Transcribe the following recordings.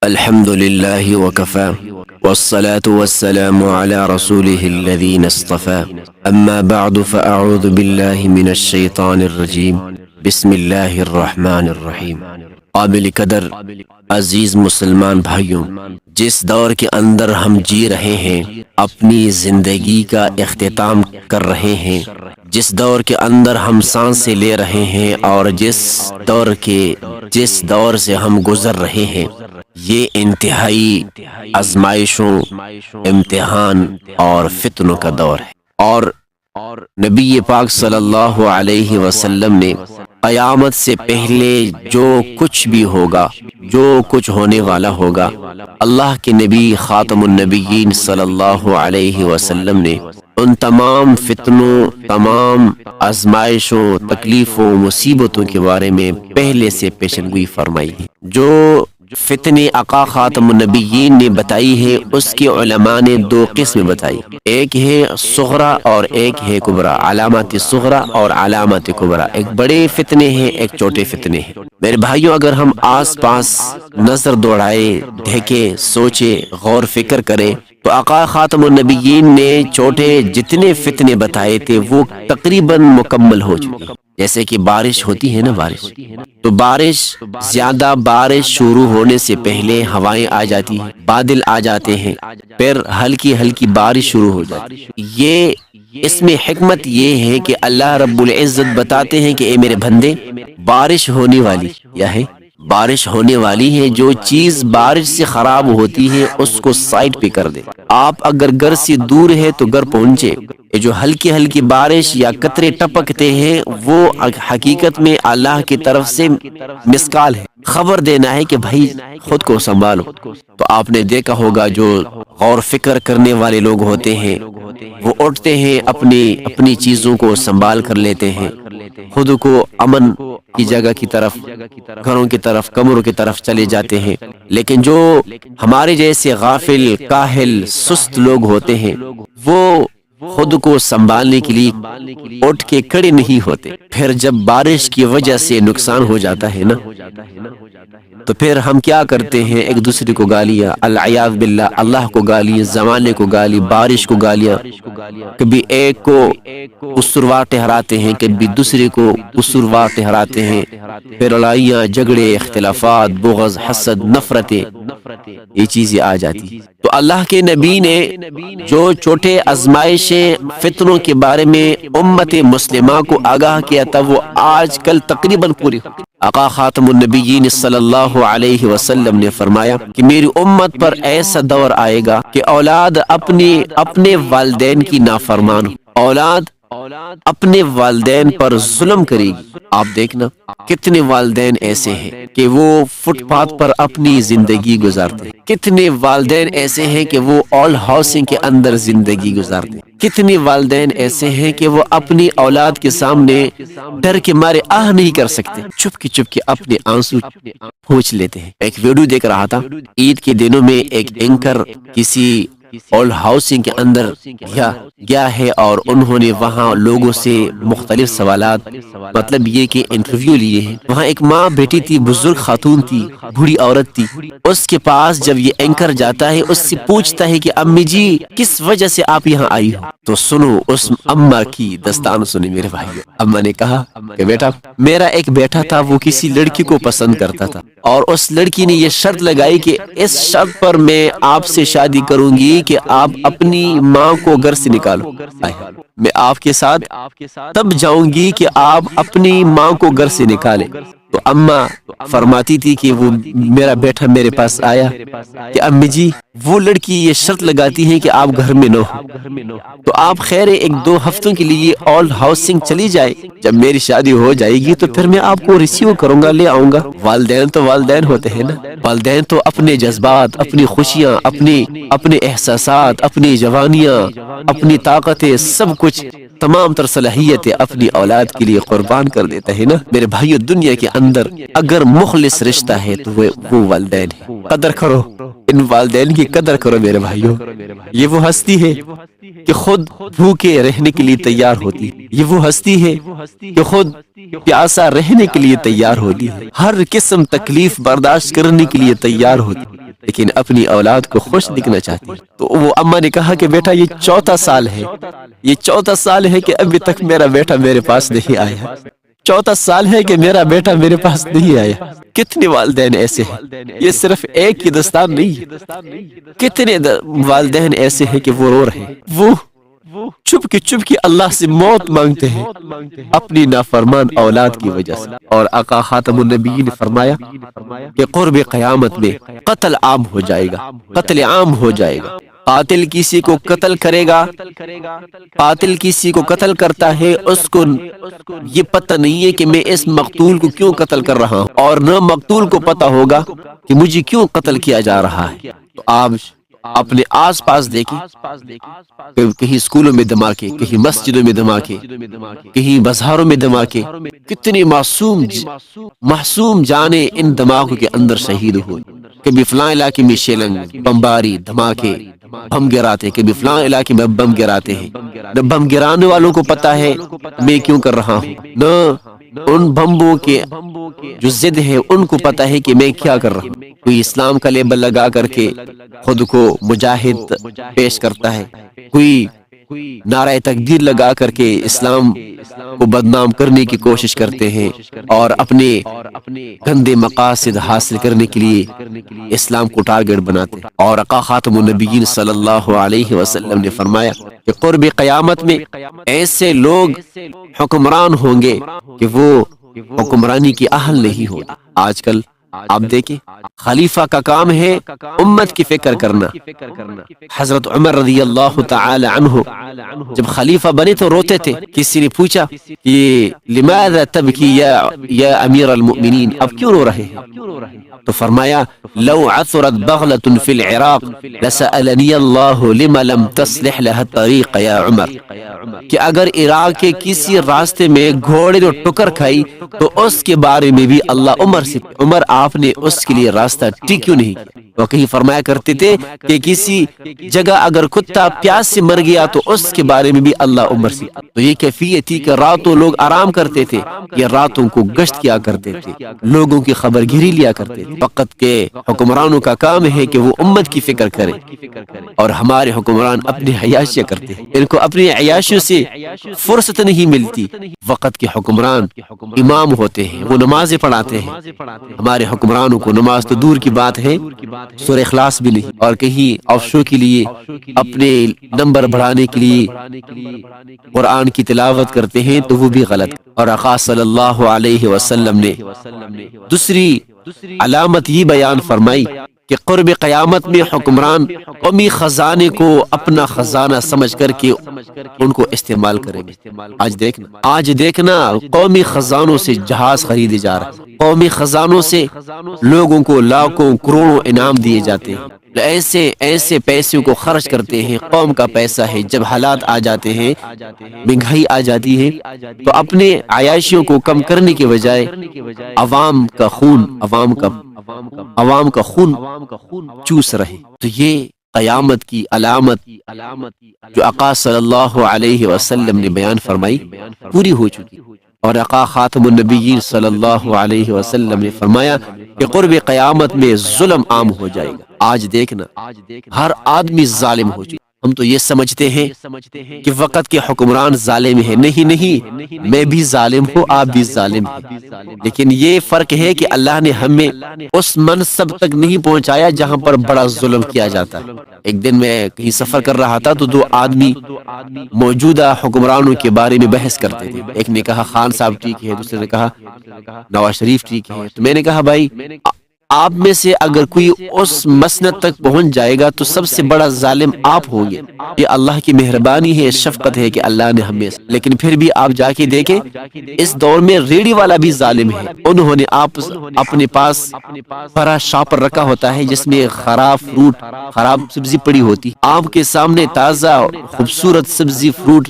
الحمد لله وكفى والصلاة والسلام على رسوله الذين اصطفى أما بعد فأعوذ بالله من الشيطان الرجيم بسم الله الرحمن الرحیم۔ قابل قدر عزیز مسلمان بھائیوں، جس دور کے اندر ہم جی رہے ہیں، اپنی زندگی کا اختتام کر رہے ہیں، جس دور کے اندر ہم سانسیں لے رہے ہیں اور جس دور سے ہم گزر رہے ہیں، یہ انتہائی آزمائشوں، امتحان اور فتنوں کا دور ہے۔ اور نبی پاک صلی اللہ علیہ وسلم نے قیامت سے پہلے جو کچھ بھی ہوگا، جو کچھ ہونے والا ہوگا، اللہ کے نبی خاتم النبیین صلی اللہ علیہ وسلم نے ان تمام فتنوں، تمام آزمائشوں، تکلیفوں، مصیبتوں کے بارے میں پہلے سے پیشن گوئی فرمائی ہے۔ جو فتنے آقا خاتم النبیین نے بتائی ہے، اس کے علماء نے دو قسم بتائی، ایک ہے صغرا اور ایک ہے کبرا، علامات صغرا اور علامات کبرا۔ ایک بڑے فتنے ہیں، ایک چھوٹے فتنے ہیں۔ میرے بھائیوں، اگر ہم آس پاس نظر دوڑائے، دیکھیں، سوچے، غور فکر کریں تو آقا خاتم النبیین نے چھوٹے جتنے فتنے بتائے تھے وہ تقریباً مکمل ہو چکے۔ جیسے کہ بارش ہوتی ہے نا، زیادہ بارش شروع ہونے سے پہلے ہوائیں آ جاتی ہیں، بادل آ جاتے ہیں، پھر ہلکی ہلکی بارش شروع ہو جاتی ہے۔ اس میں حکمت یہ ہے کہ اللہ رب العزت بتاتے ہیں کہ اے میرے بندے، بارش ہونے والی کیا ہے؟ بارش ہونے والی ہے۔ جو چیز بارش سے خراب ہوتی ہے اس کو سائڈ پہ کر دے۔ آپ اگر گھر سے دور ہے تو گھر پہنچے۔ یہ جو ہلکی ہلکی بارش یا قطرے ٹپکتے ہیں، وہ حقیقت میں اللہ کی طرف سے مسکال ہے، خبر دینا ہے کہ بھائی خود کو سنبھالو۔ تو آپ نے دیکھا ہوگا جو غور فکر کرنے والے لوگ ہوتے ہیں، وہ اٹھتے ہیں، اپنی چیزوں کو سنبھال کر لیتے ہیں، خود کو امن کی جگہ کی طرف، گھروں کی طرف، کمروں کی طرف چلے جاتے ہیں۔ لیکن جو ہمارے جیسے غافل، کاہل، سست لوگ ہوتے ہیں، وہ خود کو سنبھالنے کے لیے اٹھ کے کھڑے نہیں ہوتے۔ پھر جب بارش کی وجہ سے نقصان ہو جاتا ہے نا، تو پھر ہم کیا کرتے ہیں؟ ایک دوسرے کو گالیاں، العیاذ باللہ، اللہ کو گالیاں، زمانے کو گالی، بارش کو گالیاں، کبھی ایک کو قصوروار ٹھہراتے ہیں، کبھی دوسرے کو قصوروار ٹھہراتے ہیں، پھر لڑائیاں، جھگڑے، اختلافات، بغض، حسد، نفرتیں، یہ چیزیں آ جاتی۔ تو اللہ کے نبی نے جو چھوٹے آزمائشیں، فتنوں کے بارے میں امت مسلمہ کو آگاہ کیا تھا، وہ آج کل تقریباً پوری ہو۔ آقا خاتم النبیین صلی اللہ علیہ وسلم نے فرمایا کہ میری امت پر ایسا دور آئے گا کہ اولاد اپنے والدین کی نافرمان ہو، اولاد اپنے والدین پر ظلم کرے گی۔ آپ دیکھنا کتنے والدین ایسے ہیں کہ وہ فٹ پاتھ پر اپنی زندگی گزارتے ہیں، کتنے والدین ایسے ہیں کہ وہ آل ہاؤسنگ کے اندر زندگی گزارتے ہیں، کتنے والدین ایسے ہیں کہ وہ اپنی اولاد کے سامنے ڈر کے مارے آہ نہیں کر سکتے، چپ کے اپنے آنسو پوچھ لیتے ہیں۔ ایک ویڈیو دیکھ رہا تھا، عید کے دنوں میں ایک اینکر کسی آل ہاؤسنگ کے اندر گیا ہے اور انہوں نے وہاں لوگوں سے مختلف سوالات، مطلب یہ کہ انٹرویو لیے ہیں۔ وہاں ایک ماں بیٹی تھی، بزرگ خاتون تھی، بوڑھی عورت تھی۔ اس کے پاس جب یہ اینکر جاتا ہے، اس سے پوچھتا ہے کہ امی جی کس وجہ سے آپ یہاں آئی ہو؟ تو سنو اس اماں کی داستان سنی میرے بھائی۔ اماں نے کہا کہ بیٹا، میرا ایک بیٹا تھا، وہ کسی لڑکی کو پسند کرتا تھا اور اس لڑکی نے یہ شرط لگائی کہ اس شرط پر میں آپ سے شادی کروں گی کہ آپ اپنی ماں کو گھر سے نکالو، میں آپ کے ساتھ تب جاؤں گی کہ آپ اپنی ماں کو گھر سے نکالیں۔ تو اماں فرماتی تھی کہ وہ میرا بیٹا میرے پاس آیا کہ امی جی وہ لڑکی یہ شرط لگاتی ہے کہ آپ گھر میں نہ ہو، تو آپ خیر 1-2 ہفتوں کے لیے آل ہاؤسنگ چلی جائے، جب میری شادی ہو جائے گی تو پھر میں آپ کو ریسیو کروں گا، لے آؤں گا۔ والدین تو والدین ہوتے ہیں نا، والدین تو اپنے جذبات، اپنی خوشیاں، اپنے احساسات، اپنی جوانیاں، اپنی طاقتیں، سب کچھ، تمام تر صلاحیتیں اپنی اولاد کے لیے قربان کر دیتا ہے نا۔ میرے بھائیو، دنیا کے اندر اگر مخلص رشتہ ہے تو وہ والدین ہے۔ قدر کرو ان والدین کی، قدر کرو میرے بھائیو۔ یہ وہ ہستی ہے کہ خود بھوکے رہنے کے لیے تیار ہوتی ہے، یہ وہ ہستی ہے کہ خود پیاسا رہنے کے لیے تیار ہوتی ہے، ہر قسم تکلیف برداشت کرنے کے لیے تیار ہوتی ہے۔ لیکن اپنی اولاد کو خوش دکھنا چاہتی ہے۔ تو وہ اماں نے کہا کہ بیٹا یہ چوتھا سال ہے، یہ چوتھا سال ہے کہ ابھی تک میرا بیٹا میرے پاس نہیں آیا، چوتھا سال ہے کہ میرا بیٹا میرے پاس نہیں آیا۔ کتنے والدین ایسے ہیں، یہ صرف ایک کی داستان نہیں ہے، کتنے والدین ایسے ہیں کہ وہ رو رہے ہیں، وہ چپ کے اللہ سے موت مانگتے ہیں اپنی نافرمان اولاد کی وجہ سے۔ اور آقا خاتم النبیین نے فرمایا کہ قرب قیامت میں قتل عام ہو جائے گا، قتل عام ہو جائے گا۔ قاتل کسی کو قتل کرے گا، قاتل کسی کو قتل کرتا ہے، اس کو یہ پتہ نہیں ہے کہ میں اس مقتول کو کیوں قتل کر رہا ہوں، اور نہ مقتول کو پتہ ہوگا کہ مجھے کیوں قتل کیا جا رہا ہے۔ تو آپ اپنے آس پاس دیکھیں، کہیں اسکولوں میں دھماکے، کہیں مسجدوں میں دھماکے، کہیں بازاروں میں دھماکے، کتنی معصوم جانیں ان دھماکوں کے اندر شہید ہوئی۔ کبھی فلاں علاقے میں شیلنگ، بمباری، دھماکے، بم گراتے، کبھی فلاں علاقے میں بم گراتے ہیں۔ نہ بم گرانے والوں کو پتہ ہے میں کیوں کر رہا ہوں، نہ ان بمبوں کے جو ضد ہے ان کو پتہ ہے کہ میں کیا کر رہا ہوں۔ کوئی اسلام کا لیبل لگا کر کے خود کو مجاہد پیش کرتا ہے، کوئی نعرہ تکبیر لگا کر کے اسلام کو بدنام کرنے کی کوشش کرتے ہیں اور اپنے گندے مقاصد حاصل کرنے کے لیے اسلام کو ٹارگٹ بناتے ہیں۔ اور آقا خاتم النبیین صلی اللہ علیہ وسلم نے فرمایا کہ قرب قیامت میں ایسے لوگ حکمران ہوں گے کہ وہ حکمرانی کی اہل نہیں ہوگی۔ آج کل آپ دیکھیں، خلیفہ کا کام ہے امت کی فکر کرنا۔ حضرت عمر رضی اللہ تعالی عنہ جب خلیفہ بنے تو روتے تھے۔ کسی نے پوچھا کہ لماذا تبکی یا امیر المؤمنین، اب کیوں رو رہے ہیں؟ تو فرمایا لو عثرت بغلة فی العراق لسألنی اللہ لما لم تصلح لها الطریق یا عمر، کہ اگر عراق کے کسی راستے میں گھوڑے نے ٹکر کھائی تو اس کے بارے میں بھی اللہ عمر سے، عمر آپ نے اس کے لیے راستہ ٹھیک کیوں نہیں کیا؟ وہ کہیں فرمایا کرتے تھے کہ کسی جگہ اگر کتا پیاس سے مر گیا تو اس کے بارے میں بھی اللہ عمر سے۔ تو یہ کیفیت تھی کہ راتوں لوگ آرام کرتے تھے، یہ راتوں کو گشت کیا کرتے تھے، لوگوں کی خبر گیری لیا کرتے تھے۔ وقت کے حکمرانوں کا کام ہے کہ وہ امت کی فکر کریں، اور ہمارے حکمران اپنی عیاشیاں کرتے ہیں، ان کو اپنی عیاشیوں سے فرصت نہیں ملتی۔ وقت کے حکمران امام ہوتے ہیں، وہ نمازیں پڑھاتے ہیں، ہمارے حکمرانوں کو نماز تو دور کی بات ہے، سورہ اخلاص بھی نہیں، اور کہیں آف شو کے لیے اپنے نمبر بڑھانے کے لیے قرآن کی تلاوت کرتے ہیں تو وہ بھی غلط۔ اور آقا صلی اللہ علیہ وسلم نے دوسری علامت یہ بیان فرمائی کہ قرب قیامت میں حکمران قومی خزانے کو اپنا خزانہ سمجھ کر کے ان کو استعمال کریں گے۔ آج دیکھنا قومی خزانوں سے جہاز خریدے جا رہے ہیں، قومی خزانوں سے لوگوں کو لاکھوں کروڑوں انعام دیے جاتے ہیں، ایسے پیسوں کو خرچ کرتے ہیں، قوم کا پیسہ ہے۔ جب حالات آ جاتے ہیں، مہنگائی آ جاتی ہے، تو اپنے عیاشیوں کو کم کرنے کے بجائے عوام کا خون چوس رہے۔ تو یہ قیامت کی علامت جو آقا صلی اللہ علیہ وسلم نے بیان فرمائی پوری ہو چکی، اور آقا خاتم النبیین صلی اللہ علیہ وسلم نے فرمایا کہ قرب قیامت میں ظلم عام ہو جائے گا۔ آج دیکھنا ہر آدمی ظالم ہو چکا۔ ہم تو یہ سمجھتے ہیں کہ وقت کے حکمران ظالم ہیں، نہیں، میں بھی ظالم ہوں، آپ بھی ظالم ہیں، لیکن یہ فرق ہے کہ اللہ نے ہمیں اس منصب تک نہیں پہنچایا جہاں پر بڑا ظلم کیا جاتا ہے۔ ایک دن میں کہیں سفر کر رہا تھا تو دو آدمی موجودہ حکمرانوں کے بارے میں بحث کرتے تھے۔ ایک نے کہا خان صاحب ٹھیک ہے، دوسرے نے کہا نواز شریف ٹھیک ہے۔ تو میں نے کہا بھائی، آپ میں سے اگر کوئی اس مسند تک پہنچ جائے گا تو سب سے بڑا ظالم آپ ہوں گے۔ یہ اللہ کی مہربانی ہے، شفقت ہے کہ اللہ نے ہمیں، لیکن پھر بھی آپ جا کے دیکھیں اس دور میں ریڑھی والا بھی ظالم ہے۔ انہوں نے اپنے پاس بڑا شاپر رکھا ہوتا ہے جس میں خراب سبزی پڑی ہوتی، آپ کے سامنے تازہ خوبصورت سبزی فروٹ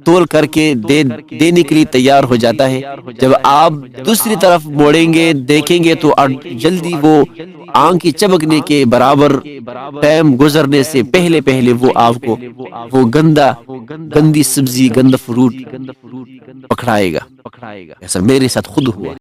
تول کر کے دینے کے لیے تیار ہو جاتا ہے۔ جب آپ دوسری طرف موڑیں گے دیکھیں گے تو جلدی وہ آنکھ چمکنے کے برابر ٹائم گزرنے سے پہلے وہ آپ کو وہ گندی سبزی، گندا فروٹ پکڑائے گا۔ ایسا میرے ساتھ خود ہوا۔